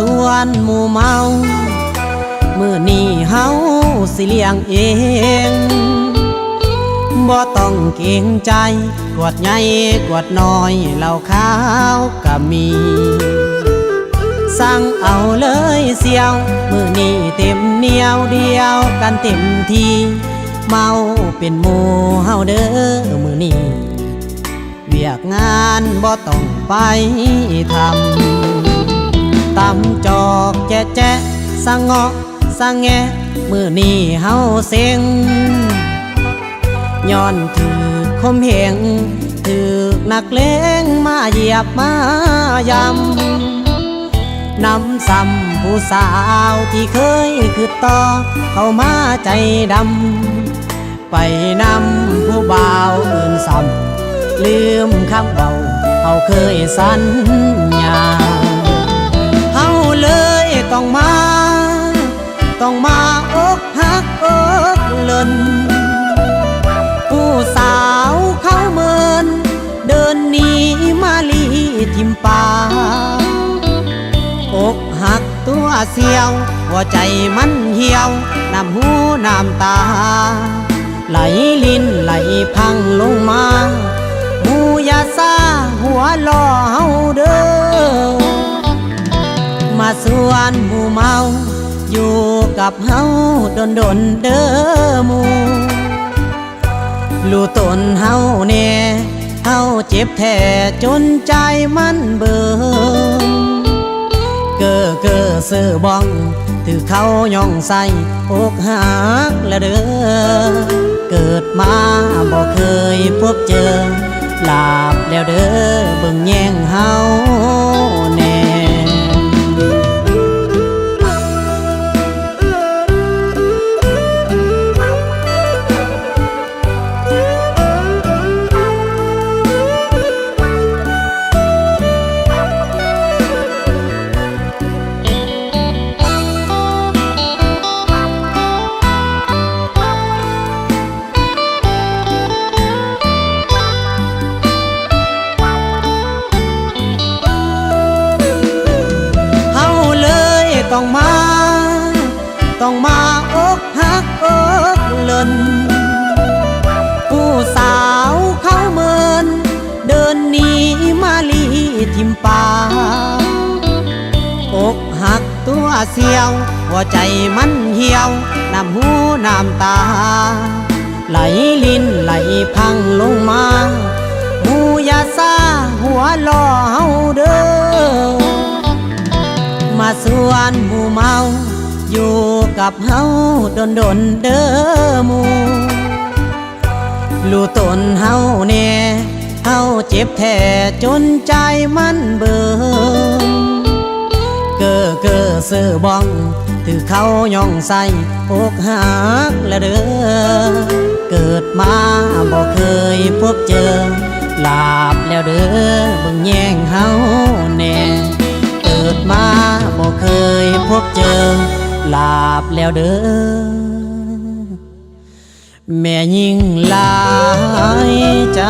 สวนหมู่เมามื้อนี้เฮาสิเลี้ยงเองบ่ต้องเกรงใจกวดใหญ่กวดน้อยเหล้าขาวก็มีสั่งเอาเลยเสี่ยวมื้อนี้เต็มเหนียวเดียวกันเต็มที่เมาเป็นหมู่เฮาเด้อมื้อนี้เวียกงานบ่ต้องไปทำตำจอกแจ๊ะแจ๊ะสะเงาะสะแงะมื้อนี้เฮาเซ็งย้อนถือคมเหงถือนักเลงมาเหยียบมายำนำซ้ำผู้สาวที่เคยคือต่อเข้ามาใจดำไปนำผู้บ่าวอื่นซ้ำลืมคำเบาเขาเคยสัญญาเฮาเลยต้องมาอกหักอกเล่นผู้สาวเขาเมินเดินหนีมาลีทิมป่าอกหักตัวเสียวหัวใจมันเหี่ยวน้ำหูน้ำตาไหลลิ้นไหลพังลงมาหมู่ยาซาหัวล่อเฮาเด้อมาสวนหมู่เมาอยู่กับเฮาดนเด้อหมู่รู้ตนเฮาแน่เฮาเจ็บแท้จนใจมันเบิ่งเก้อเสือบองถือเขาย่องใส่อกหักแล้วเด้อเกิดมาบ่เคยพบเจอลาบแล้วเด้อเบิ่งแย่งเฮาแน่ต้องมาอกหักอกเล่นผู้สาวเขาเมินเดินหนีมาลีทิมป่าอกหักตัวเสียวหัวใจมันเหี่ยวน้ำหูน้ำตาไหลลิ้นไหลพังลงมาหมู่ยาซาหัวล่อเฮาเด้อมาสวนหมู่เมาอยู่กับเฮาดนเด้อหมู่รู้ตนเฮาแน่เฮาเจ็บแท้จนใจมันเบิ่งเก้อเสือบองถือเขาย่องใส่อกหักแล้วเด้อเกิดมาบ่เคยพบเจอลาบแล้วเด้อเบิ่งแย่งเฮาแน่เกิดมาบ่เคยพบเจอลาบแล้วเด้อแม่ยิ่งหลายใจ